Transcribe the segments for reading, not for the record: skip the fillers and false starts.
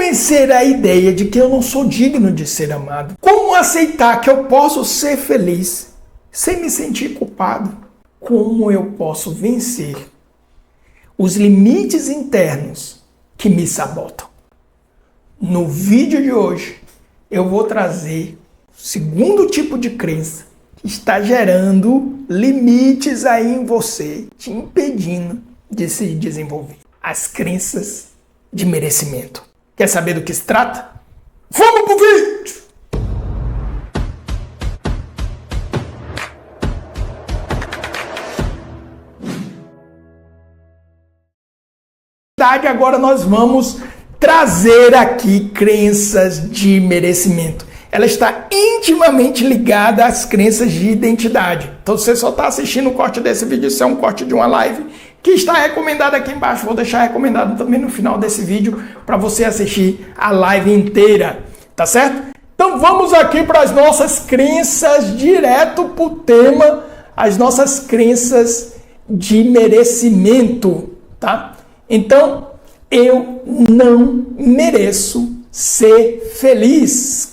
vencer a ideia de que eu não sou digno de ser amado? Como aceitar que eu posso ser feliz sem me sentir culpado? Como eu posso vencer os limites internos que me sabotam? No vídeo de hoje, eu vou trazer o segundo tipo de crença que está gerando limites aí em você, te impedindo de se desenvolver. As crenças de merecimento. Quer saber do que se trata? Vamos pro vídeo! Agora nós vamos trazer aqui crenças de merecimento. Ela está intimamente ligada às crenças de identidade. Então, se você só está assistindo o corte desse vídeo, isso é um corte de uma live que está recomendado aqui embaixo. Vou deixar recomendado também no final desse vídeo para você assistir a live inteira, tá certo? Então, vamos aqui para as nossas crenças, direto para o tema, as nossas crenças de merecimento, tá? Então, eu não mereço ser feliz.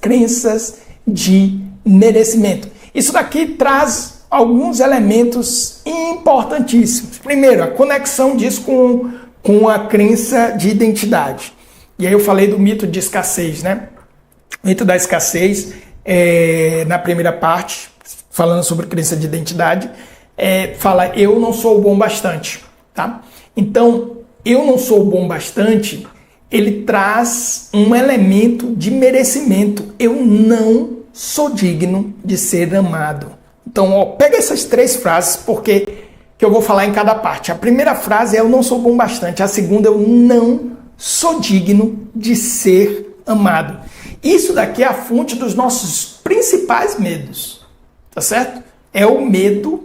Crenças de merecimento. Isso daqui traz alguns elementos importantíssimos. Primeiro, a conexão disso com a crença de identidade. E aí eu falei do mito de escassez, né? O mito da escassez, na primeira parte, falando sobre crença de identidade, fala eu não sou bom bastante, tá? Então, eu não sou bom bastante, ele traz um elemento de merecimento. Eu não sou digno de ser amado. Então, pega essas três frases, porque que eu vou falar em cada parte. A primeira frase é eu não sou bom bastante. A segunda, eu não sou digno de ser amado. Isso daqui é a fonte dos nossos principais medos, tá certo? É o medo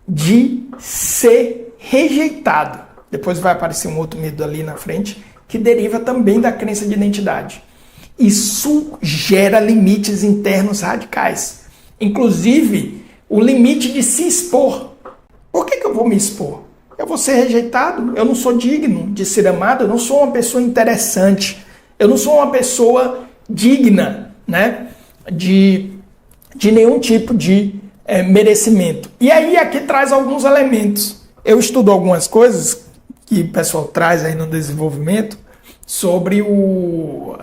de ser rejeitado. Depois vai aparecer um outro medo ali na frente, que deriva também da crença de identidade. Isso gera limites internos radicais. Inclusive, o limite de se expor. Por que eu vou me expor? Eu vou ser rejeitado, eu não sou digno de ser amado, eu não sou uma pessoa interessante, eu não sou uma pessoa digna, né, de nenhum tipo de merecimento. E aí aqui traz alguns elementos. Eu estudo algumas coisas que o pessoal traz aí no desenvolvimento sobre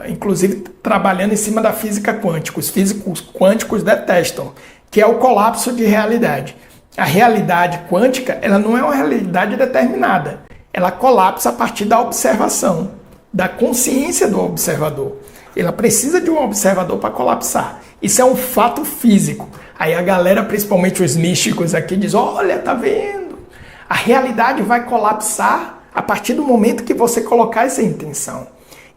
inclusive trabalhando em cima da física quântica. Os físicos quânticos detestam, que é o colapso de realidade. A realidade quântica, ela não é uma realidade determinada. Ela colapsa a partir da observação, da consciência do observador. Ela precisa de um observador para colapsar. Isso é um fato físico. Aí a galera, principalmente os místicos aqui, diz, olha, tá vendo? A realidade vai colapsar a partir do momento que você colocar essa intenção.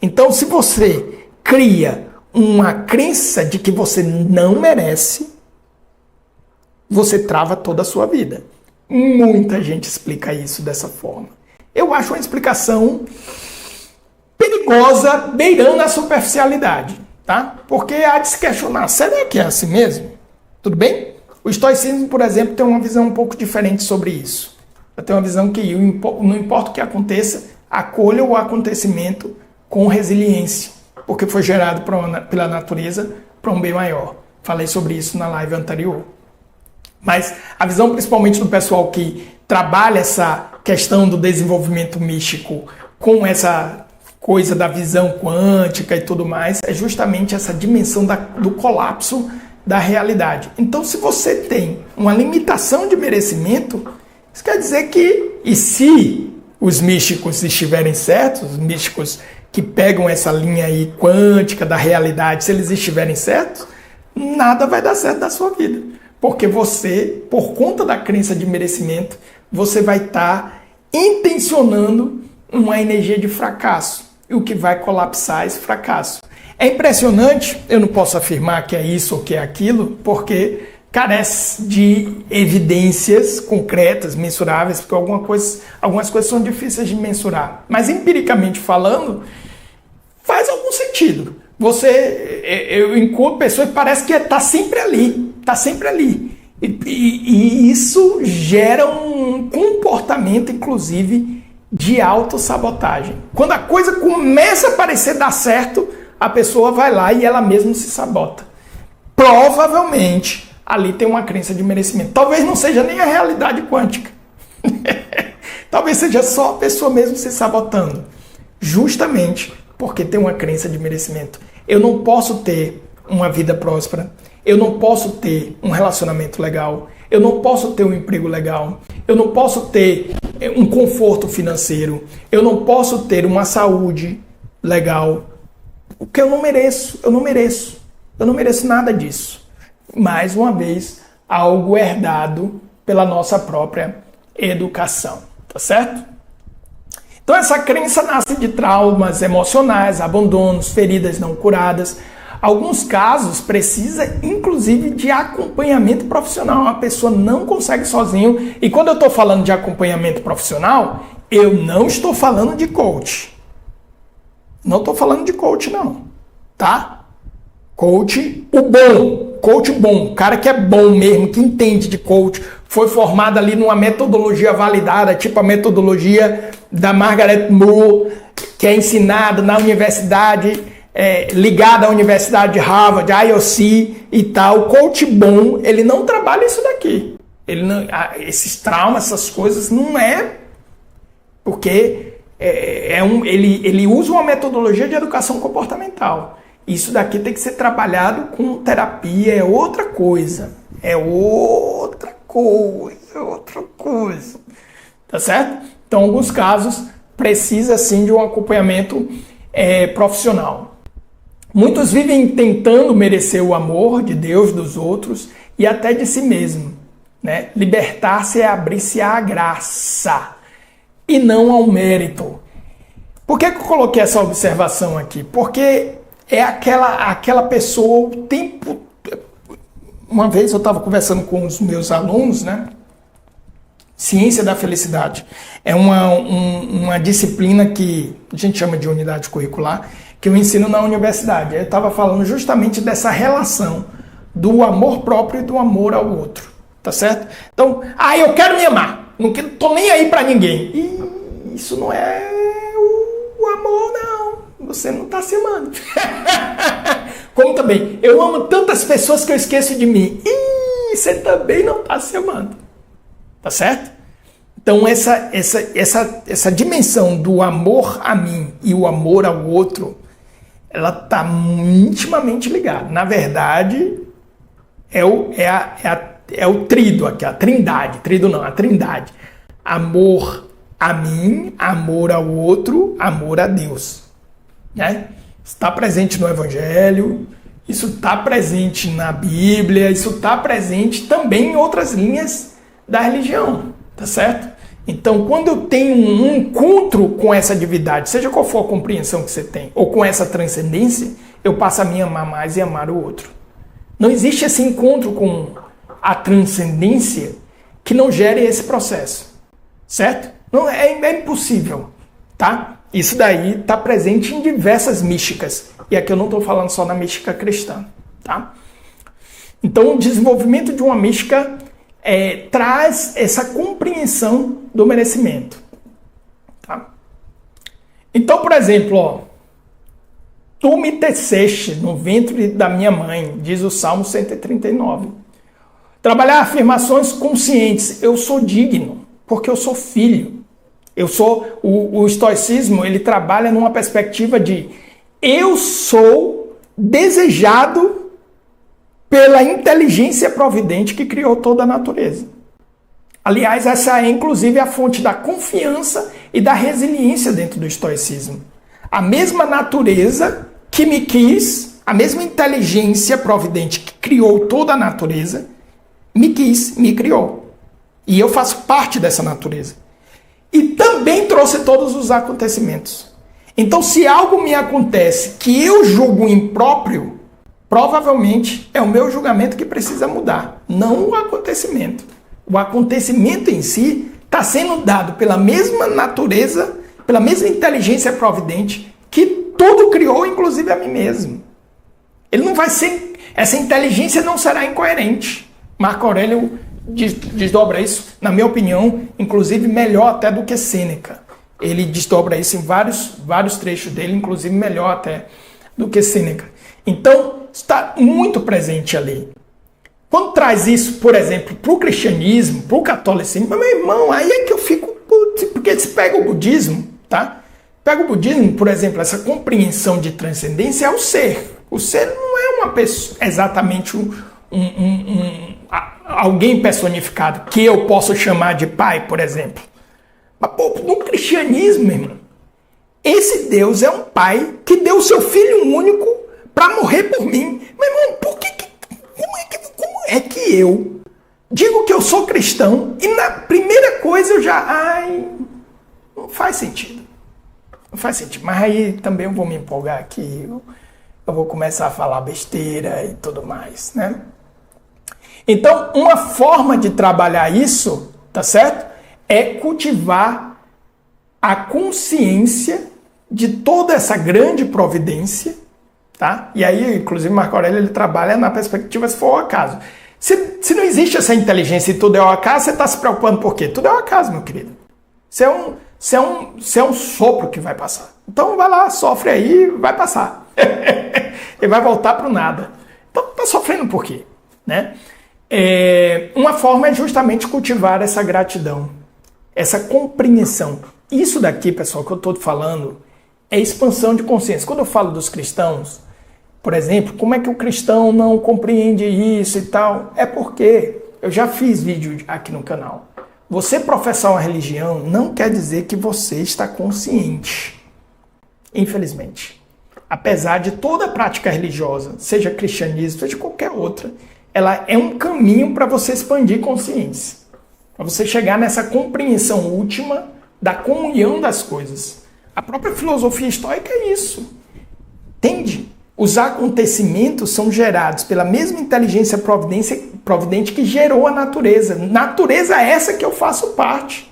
Então, se você cria uma crença de que você não merece, você trava toda a sua vida. Muita gente explica isso dessa forma. Eu acho uma explicação perigosa, beirando a superficialidade, tá? Porque há de se questionar, será que é assim mesmo? Tudo bem? O estoicismo, por exemplo, tem uma visão um pouco diferente sobre isso. Eu tenho uma visão que não importa o que aconteça, acolha o acontecimento com resiliência, porque foi gerado pela natureza para um bem maior. Falei sobre isso na live anterior. Mas a visão principalmente do pessoal que trabalha essa questão do desenvolvimento místico com essa coisa da visão quântica e tudo mais, é justamente essa dimensão do colapso da realidade. Então, se você tem uma limitação de merecimento, isso quer dizer que, e se os místicos estiverem certos, os místicos que pegam essa linha aí quântica da realidade, se eles estiverem certos, nada vai dar certo na sua vida. Porque você, por conta da crença de merecimento, você vai estar intencionando uma energia de fracasso, e o que vai colapsar esse fracasso. É impressionante, eu não posso afirmar que é isso ou que é aquilo, porque carece de evidências concretas, mensuráveis, porque algumas coisas são difíceis de mensurar. Mas empiricamente falando, faz algum sentido. Eu encontro pessoas que parece que está sempre ali. E isso gera um comportamento, inclusive, de autossabotagem. Quando a coisa começa a parecer dar certo, a pessoa vai lá e ela mesma se sabota. Provavelmente, ali tem uma crença de merecimento. Talvez não seja nem a realidade quântica. Talvez seja só a pessoa mesmo se sabotando. Justamente porque tem uma crença de merecimento. Eu não posso ter uma vida próspera. Eu não posso ter um relacionamento legal. Eu não posso ter um emprego legal. Eu não posso ter um conforto financeiro. Eu não posso ter uma saúde legal. Porque eu não mereço. Eu não mereço. Eu não mereço nada disso. Mais uma vez, algo herdado pela nossa própria educação. Tá certo? Então essa crença nasce de traumas emocionais, abandonos, feridas não curadas. Alguns casos precisa, inclusive, de acompanhamento profissional. A pessoa não consegue sozinho. E quando eu estou falando de acompanhamento profissional, eu não estou falando de coach. Não estou falando de coach, não. Tá? Coach, o bom. Coach bom. O cara que é bom mesmo, que entende de coach. Foi formado ali numa metodologia validada, tipo a metodologia da Margaret Moore, que é ensinada na universidade, ligada à Universidade de Harvard, IOC e tal. O coach bom, ele não trabalha isso daqui. Ele não, esses traumas, essas coisas, não é porque ele usa uma metodologia de educação comportamental. Isso daqui tem que ser trabalhado com terapia, é outra coisa. É outra coisa. Tá certo? Então, em alguns casos, precisa sim de um acompanhamento profissional. Muitos vivem tentando merecer o amor de Deus, dos outros e até de si mesmo. Né? Libertar-se é abrir-se à graça e não ao mérito. Por que eu coloquei essa observação aqui? Porque é aquela pessoa o tempo... Uma vez eu estava conversando com os meus alunos, né? Ciência da Felicidade. É uma disciplina que a gente chama de unidade curricular, que eu ensino na universidade. Eu estava falando justamente dessa relação do amor próprio e do amor ao outro. Tá certo? Então, eu quero me amar. Não tô nem aí para ninguém. E isso não é o amor, não. Você não está se amando. Como também, eu amo tantas pessoas que eu esqueço de mim. E você também não está se amando. Tá certo? Então essa dimensão do amor a mim e o amor ao outro, ela está intimamente ligada. Na verdade, é o trido aqui, a trindade. Trido não, a trindade. Amor a mim, amor ao outro, amor a Deus. Né? Está presente no Evangelho, isso está presente na Bíblia, isso está presente também em outras linhas da religião, tá certo? Então, quando eu tenho um encontro com essa divindade, seja qual for a compreensão que você tem, ou com essa transcendência, eu passo a me amar mais e amar o outro. Não existe esse encontro com a transcendência que não gere esse processo, certo? Não, é impossível, tá? Isso daí está presente em diversas místicas. E aqui eu não estou falando só na mística cristã, tá? Então, o desenvolvimento de uma mística traz essa compreensão do merecimento. Tá? Então, por exemplo, tu me teceste no ventre da minha mãe, diz o Salmo 139. Trabalhar afirmações conscientes. Eu sou digno, porque eu sou filho. Eu sou, o estoicismo, ele trabalha numa perspectiva de eu sou desejado pela inteligência providente que criou toda a natureza. Aliás, essa é inclusive a fonte da confiança e da resiliência dentro do estoicismo. A mesma natureza que me quis, a mesma inteligência providente que criou toda a natureza, me quis, me criou. E eu faço parte dessa natureza. E também trouxe todos os acontecimentos. Então, se algo me acontece que eu julgo impróprio, provavelmente é o meu julgamento que precisa mudar, não o acontecimento. O acontecimento em si está sendo dado pela mesma natureza, pela mesma inteligência providente que tudo criou, inclusive a mim mesmo. Ele não vai ser... Essa inteligência não será incoerente. Marco Aurélio desdobra isso, na minha opinião, inclusive melhor até do que Sêneca. Ele desdobra isso em vários trechos dele, inclusive melhor até do que Sêneca. Então, está muito presente ali. Quando traz isso, por exemplo, para o cristianismo, para o catolicismo, meu irmão, aí é que eu fico... Porque se pega o budismo, tá? Pega o budismo, por exemplo, essa compreensão de transcendência é o ser. O ser não é uma pessoa, exatamente alguém personificado, que eu posso chamar de pai, por exemplo. Mas, pô, no cristianismo, meu irmão, esse Deus é um pai que deu o seu filho único para morrer por mim. Meu irmão, como é que eu digo que eu sou cristão e na primeira coisa eu já... não faz sentido. Não faz sentido. Mas aí também eu vou me empolgar aqui. Eu vou começar a falar besteira e tudo mais, né? Então, uma forma de trabalhar isso, tá certo? É cultivar a consciência de toda essa grande providência, tá? E aí, inclusive, Marco Aurélio, ele trabalha na perspectiva se for o acaso. Se não existe essa inteligência e tudo é o acaso, você está se preocupando por quê? Tudo é o acaso, meu querido. Você é um sopro que vai passar. Então, vai lá, sofre aí, vai passar. E vai voltar para o nada. Então, está sofrendo por quê? Né? Uma forma é justamente cultivar essa gratidão, essa compreensão. Isso daqui, pessoal, que eu estou falando, é expansão de consciência. Quando eu falo dos cristãos, por exemplo, como é que o cristão não compreende isso e tal? É porque eu já fiz vídeo aqui no canal. Você professar uma religião não quer dizer que você está consciente. Infelizmente. Apesar de toda prática religiosa, seja cristianismo, seja qualquer outra, ela é um caminho para você expandir consciência. Para você chegar nessa compreensão última da comunhão das coisas. A própria filosofia estoica é isso. Entende? Os acontecimentos são gerados pela mesma inteligência providente que gerou a natureza. Natureza é essa que eu faço parte.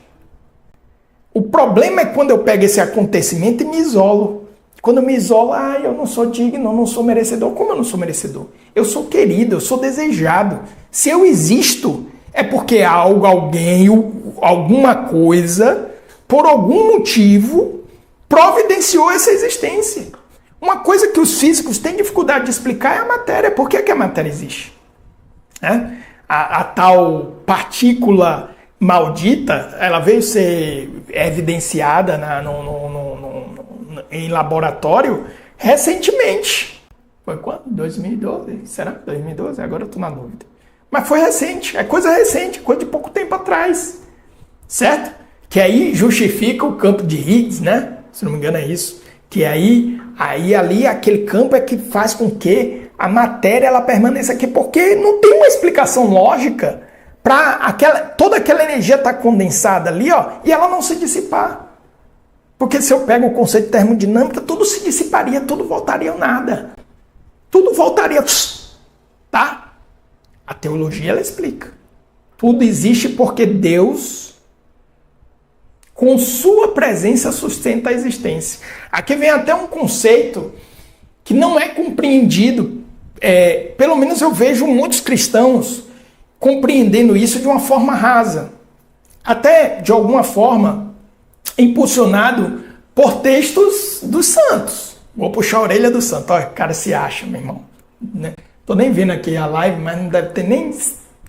O problema é quando eu pego esse acontecimento e me isolo. Quando eu me isolo, eu não sou digno, eu não sou merecedor. Como eu não sou merecedor? Eu sou querido, eu sou desejado. Se eu existo, é porque alguém, alguma coisa, por algum motivo, providenciou essa existência. Uma coisa que os físicos têm dificuldade de explicar é a matéria. Por que a matéria existe? A tal partícula maldita, ela veio ser evidenciada em laboratório recentemente. Foi quando? 2012? Será? 2012? Agora eu estou na dúvida. Mas foi recente, é coisa recente, coisa de pouco tempo atrás. Certo? Que aí justifica o campo de Higgs, né? Se não me engano é isso. Que aí ali aquele campo é que faz com que a matéria ela permaneça aqui, porque não tem uma explicação lógica para toda aquela energia estar condensada ali, ó, e ela não se dissipar. Porque se eu pego o conceito de termodinâmica, tudo se dissiparia, tudo voltaria ao nada. Tudo voltaria, tá? A teologia ela explica. Tudo existe porque Deus, com sua presença, sustenta a existência. Aqui vem até um conceito que não é compreendido. Pelo menos eu vejo muitos cristãos compreendendo isso de uma forma rasa. Até, de alguma forma, impulsionado por textos dos santos. Vou puxar a orelha do santo. Olha, o cara se acha, meu irmão. Né? Tô nem vendo aqui a live, mas não deve ter nem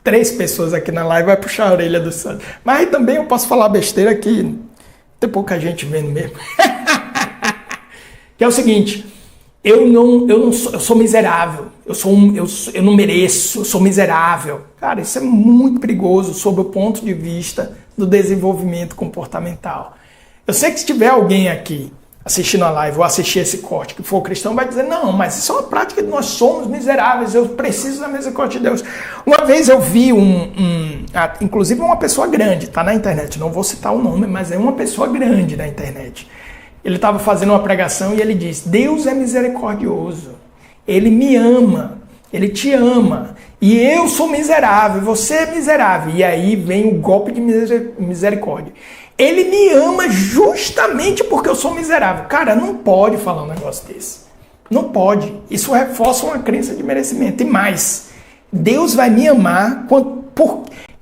3 pessoas aqui na live vai puxar a orelha do santo. Mas aí também eu posso falar besteira que tem pouca gente vendo mesmo. Que é o seguinte, eu sou miserável, eu não mereço, eu sou miserável. Cara, isso é muito perigoso sob o ponto de vista do desenvolvimento comportamental. Eu sei que se tiver alguém aqui assistindo a live ou assistir esse corte que for cristão, vai dizer, não, mas isso é uma prática de nós somos miseráveis, eu preciso da misericórdia de Deus. Uma vez eu vi inclusive uma pessoa grande, tá na internet, não vou citar o nome, mas é uma pessoa grande na internet. Ele estava fazendo uma pregação e ele disse, Deus é misericordioso, Ele me ama, Ele te ama, e eu sou miserável, você é miserável. E aí vem o golpe de misericórdia. Ele me ama justamente porque eu sou miserável. Cara, não pode falar um negócio desse. Não pode. Isso reforça uma crença de merecimento. E mais, Deus vai me amar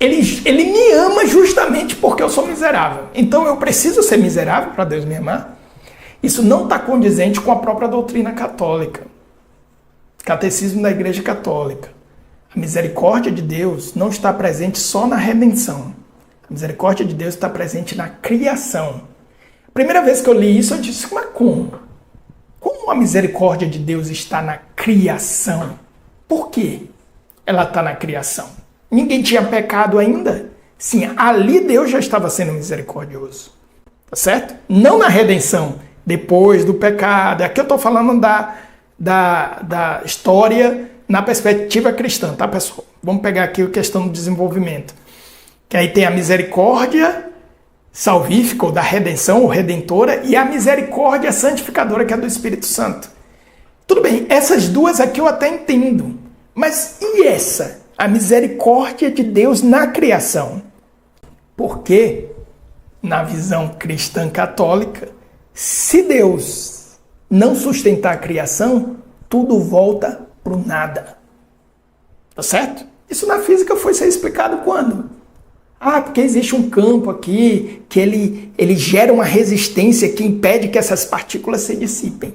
ele me ama justamente porque eu sou miserável. Então eu preciso ser miserável para Deus me amar? Isso não está condizente com a própria doutrina católica. Catecismo da Igreja Católica. A misericórdia de Deus não está presente só na redenção. A misericórdia de Deus está presente na criação. A primeira vez que eu li isso, eu disse, mas como? Como a misericórdia de Deus está na criação? Por quê ela está na criação? Ninguém tinha pecado ainda? Sim, ali Deus já estava sendo misericordioso. Tá certo? Não na redenção, depois do pecado. Aqui eu estou falando da história na perspectiva cristã, tá, pessoal? Vamos pegar aqui a questão do desenvolvimento. Que aí tem a misericórdia salvífica, ou da redenção, ou redentora, e a misericórdia santificadora, que é do Espírito Santo. Tudo bem, essas duas aqui eu até entendo. Mas e essa? A misericórdia de Deus na criação. Porque, na visão cristã católica, se Deus não sustentar a criação, tudo volta para o nada. Tá certo? Isso na física foi ser explicado quando? Porque existe um campo aqui que ele gera uma resistência que impede que essas partículas se dissipem.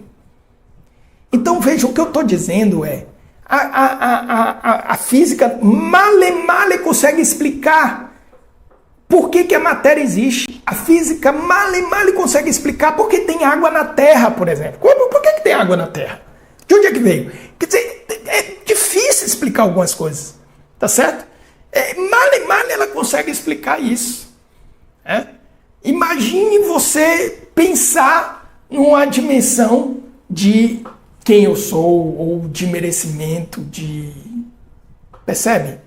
Então veja, o que eu estou dizendo é, a física male consegue explicar por que a matéria existe. A física male consegue explicar por que tem água na Terra, por exemplo. Por que tem água na Terra? De onde é que veio? Quer dizer, é difícil explicar algumas coisas, tá certo? Male ela consegue explicar isso. Imagine você pensar numa dimensão de quem eu sou, ou de merecimento, percebe?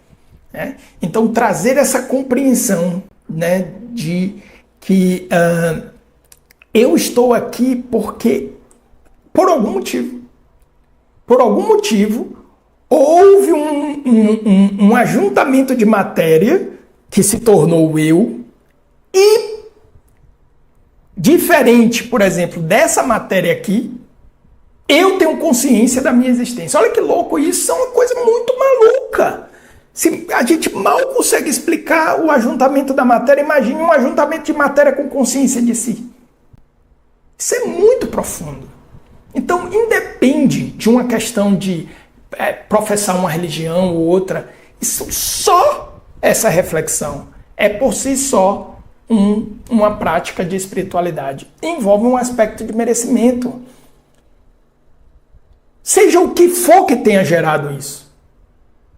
Então, trazer essa compreensão, né, de que eu estou aqui porque, por algum motivo, houve um ajuntamento de matéria que se tornou eu, e diferente, por exemplo, dessa matéria aqui, eu tenho consciência da minha existência. Olha que louco isso, é uma coisa muito maluca. Se a gente mal consegue explicar o ajuntamento da matéria, imagine um ajuntamento de matéria com consciência de si. Isso é muito profundo. Então, independe de uma questão de professar uma religião ou outra, isso, só essa reflexão é por si só uma prática de espiritualidade. Envolve um aspecto de merecimento. Seja o que for que tenha gerado isso.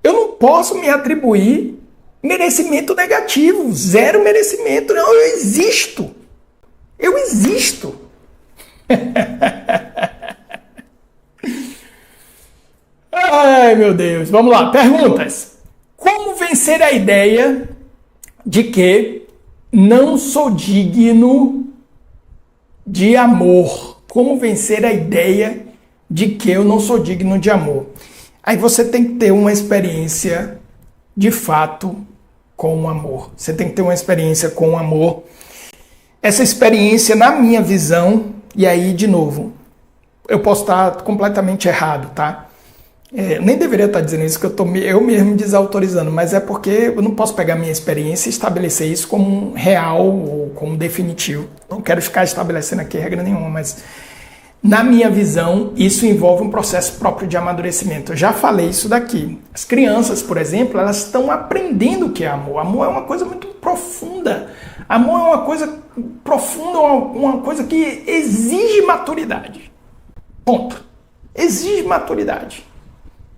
Eu não posso me atribuir merecimento negativo, zero merecimento. Não, eu existo. Eu existo. Ai, meu Deus. Vamos lá, perguntas. Como vencer a ideia de que não sou digno de amor? Como vencer a ideia de que eu não sou digno de amor? Aí você tem que ter uma experiência de fato com o amor. Você tem que ter uma experiência com o amor. Essa experiência, na minha visão, e aí, de novo, eu posso estar completamente errado, tá? Nem deveria estar dizendo isso, que eu mesmo desautorizando, mas é porque eu não posso pegar minha experiência e estabelecer isso como real ou como definitivo. Não quero ficar estabelecendo aqui regra nenhuma, mas na minha visão, isso envolve um processo próprio de amadurecimento. Eu já falei isso daqui. As crianças, por exemplo, elas estão aprendendo o que é amor. Amor é uma coisa muito profunda. Amor é uma coisa profunda, uma coisa que exige maturidade. Ponto. Exige maturidade.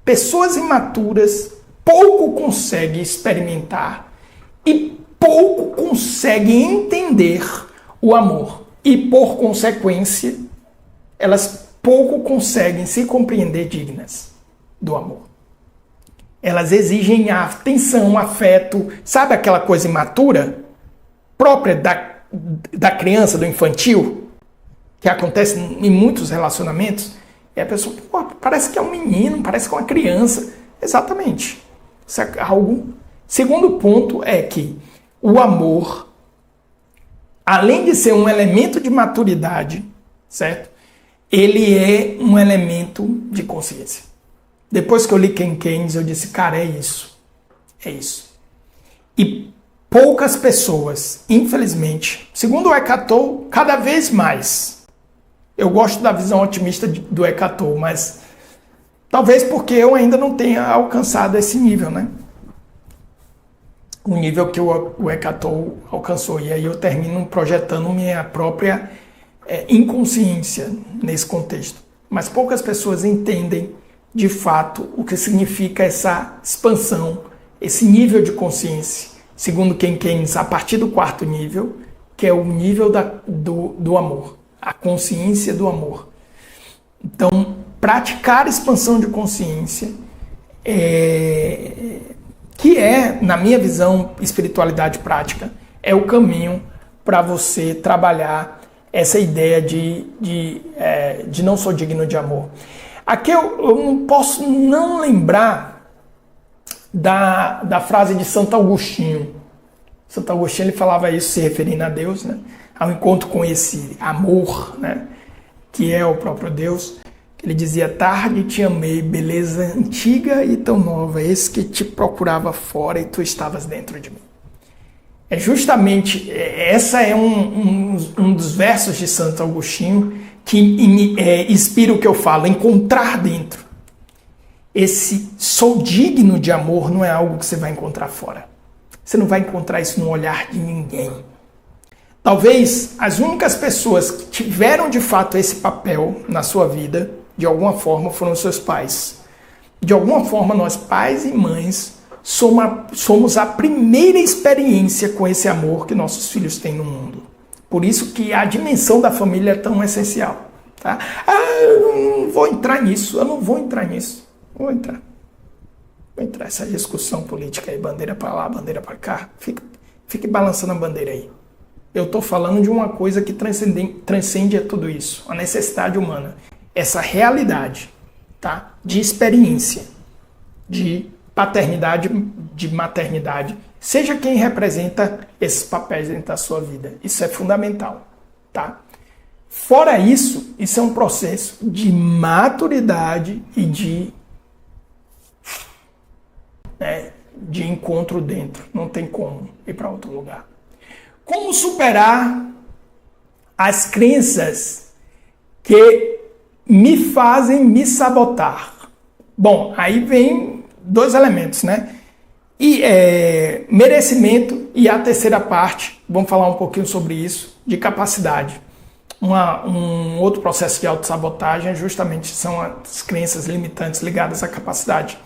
Pessoas imaturas pouco conseguem experimentar e pouco conseguem entender o amor. E, por consequência, elas pouco conseguem se compreender dignas do amor. Elas exigem atenção, afeto, sabe aquela coisa imatura, própria da criança, do infantil, que acontece em muitos relacionamentos, e a pessoa, parece que é um menino, parece que é uma criança. Exatamente. Isso é algo. Segundo ponto é que o amor, além de ser um elemento de maturidade, certo? Ele é um elemento de consciência. Depois que eu li Ken Keynes, eu disse, cara, é isso. É isso. E poucas pessoas, infelizmente, segundo o Eckhart Tolle, cada vez mais. Eu gosto da visão otimista do Eckhart Tolle, mas talvez porque eu ainda não tenha alcançado esse nível, né? O nível que o Eckhart Tolle alcançou. E aí eu termino projetando minha própria inconsciência nesse contexto. Mas poucas pessoas entendem, de fato, o que significa essa expansão, esse nível de consciência. Segundo Ken Keynes, a partir do 4º nível, que é o nível do amor, a consciência do amor. Então, praticar expansão de consciência, que é, na minha visão, espiritualidade prática, é o caminho para você trabalhar essa ideia de não sou digno de amor. Aqui eu não posso não lembrar da frase de Santo Agostinho. Santo Agostinho ele falava isso se referindo a Deus, né? Ao encontro com esse amor, né? Que é o próprio Deus. Ele dizia: tarde te amei, beleza antiga e tão nova, esse que te procurava fora e tu estavas dentro de mim. É justamente, essa é um dos versos de Santo Agostinho que inspira o que eu falo, encontrar dentro. Esse sou digno de amor não é algo que você vai encontrar fora. Você não vai encontrar isso no olhar de ninguém. Talvez as únicas pessoas que tiveram de fato esse papel na sua vida, de alguma forma, foram os seus pais. De alguma forma, nós, pais e mães, somos a primeira experiência com esse amor que nossos filhos têm no mundo. Por isso que a dimensão da família é tão essencial. Tá? Eu não vou entrar nisso. Vou entrar essa discussão política aí, bandeira para lá, bandeira para cá. Fique balançando a bandeira aí. Eu estou falando de uma coisa que transcende a tudo isso, a necessidade humana. Essa realidade, tá? De experiência, de paternidade, de maternidade, seja quem representa esses papéis dentro da sua vida. Isso é fundamental, tá? Fora isso, isso é um processo de maturidade e de encontro dentro. Não tem como ir para outro lugar. Como superar as crenças que me fazem me sabotar? Bom, aí vem 2 elementos, né? Merecimento e a terceira parte, vamos falar um pouquinho sobre isso, de capacidade. Um outro processo de autossabotagem justamente são as crenças limitantes ligadas à capacidade.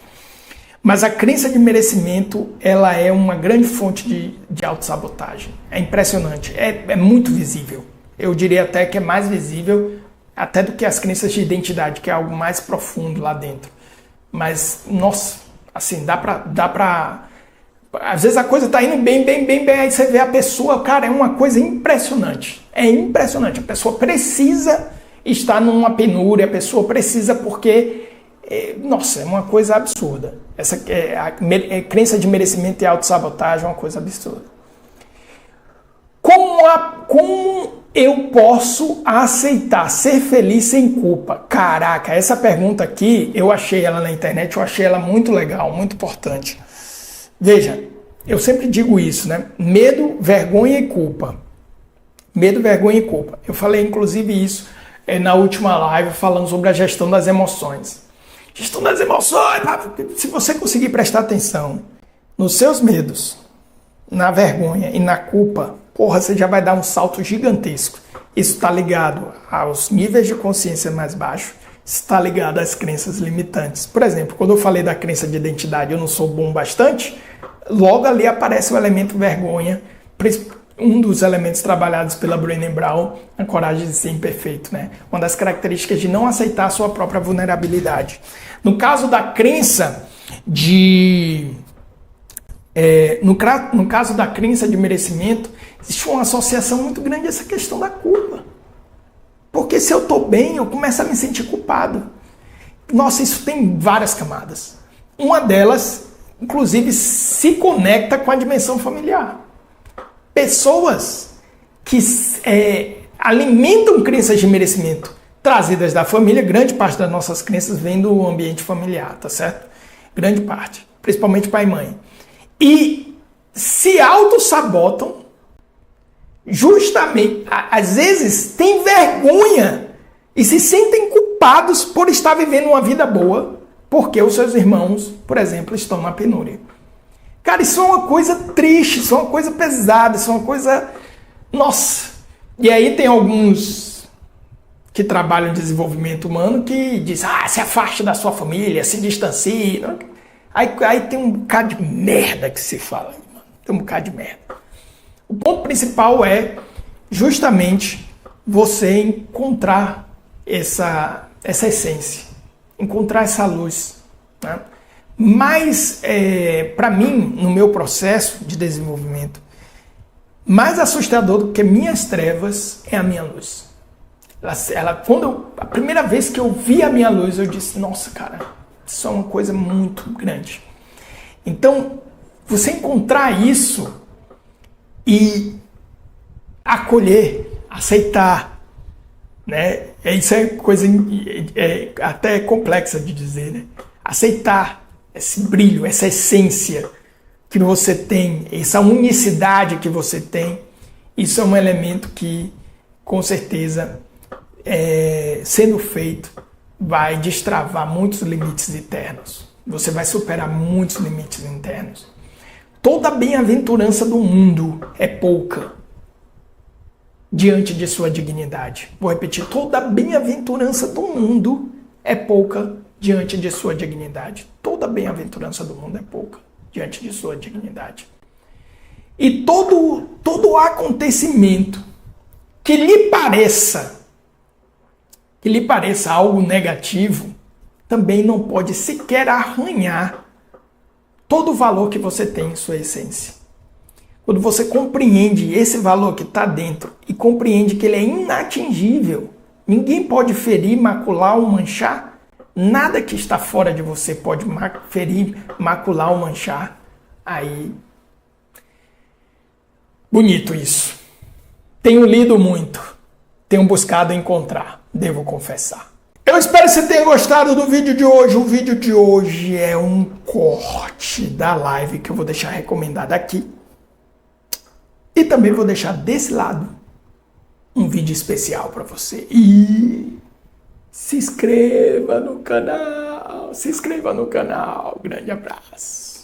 Mas a crença de merecimento, ela é uma grande fonte de autossabotagem. É impressionante, é muito visível. Eu diria até que é mais visível até do que as crenças de identidade, que é algo mais profundo lá dentro. Mas, nossa, assim, dá pra... Às vezes a coisa tá indo bem, aí você vê a pessoa, cara, é uma coisa impressionante. É impressionante. A pessoa precisa estar numa penúria, a pessoa precisa porque... Nossa, é uma coisa absurda. Essa crença de merecimento e autossabotagem é uma coisa absurda. Como eu posso aceitar ser feliz sem culpa? Caraca, essa pergunta aqui, eu achei ela na internet, eu achei ela muito legal, muito importante. Veja, eu sempre digo isso, né? Medo, vergonha e culpa. Medo, vergonha e culpa. Eu falei, inclusive, isso na última live, falando sobre a gestão das emoções. Gestão das emoções, se você conseguir prestar atenção nos seus medos, na vergonha e na culpa, porra, você já vai dar um salto gigantesco. Isso está ligado aos níveis de consciência mais baixos, está ligado às crenças limitantes. Por exemplo, quando eu falei da crença de identidade, eu não sou bom bastante, logo ali aparece o elemento vergonha, um dos elementos trabalhados pela Brené Brown, a coragem de ser imperfeito, né? Uma das características de não aceitar a sua própria vulnerabilidade. No caso da crença no caso da crença de merecimento, existe uma associação muito grande a essa questão da culpa. Porque se eu estou bem, eu começo a me sentir culpado. Nossa, isso tem várias camadas. Uma delas, inclusive, se conecta com a dimensão familiar. Pessoas que alimentam crenças de merecimento trazidas da família, grande parte das nossas crenças vem do ambiente familiar, tá certo? Grande parte, principalmente pai e mãe. E se auto-sabotam, justamente, às vezes têm vergonha e se sentem culpados por estar vivendo uma vida boa, porque os seus irmãos, por exemplo, estão na penúria. Cara, isso é uma coisa triste, isso é uma coisa pesada, isso é uma coisa... Nossa! E aí tem alguns que trabalham em desenvolvimento humano que dizem, se afaste da sua família, se distancie. Aí tem um bocado de merda que se fala, mano. Tem um bocado de merda. O ponto principal é justamente você encontrar essa essência, encontrar essa luz, né? Mas, para mim, no meu processo de desenvolvimento, mais assustador do que minhas trevas é a minha luz. A primeira vez que eu vi a minha luz, eu disse, nossa, cara, isso é uma coisa muito grande. Então, você encontrar isso e acolher, aceitar, né? Isso é coisa até complexa de dizer, né? Aceitar esse brilho, essa essência que você tem, essa unicidade que você tem, isso é um elemento que, com certeza, sendo feito, vai destravar muitos limites internos. Você vai superar muitos limites internos. Toda bem-aventurança do mundo é pouca diante de sua dignidade. Vou repetir, toda bem-aventurança do mundo é pouca diante de sua dignidade. Toda bem-aventurança do mundo é pouca diante de sua dignidade. E todo acontecimento que lhe pareça algo negativo, também não pode sequer arranhar todo o valor que você tem em sua essência. Quando você compreende esse valor que está dentro e compreende que ele é inatingível, ninguém pode ferir, macular ou manchar, nada que está fora de você pode ferir, macular ou manchar. Aí, bonito isso. Tenho lido muito, tenho buscado encontrar, devo confessar. Eu espero que você tenha gostado do vídeo de hoje. O vídeo de hoje é um corte da live que eu vou deixar recomendado aqui. E também vou deixar desse lado um vídeo especial para você. E se inscreva no canal. Se inscreva no canal. Grande abraço.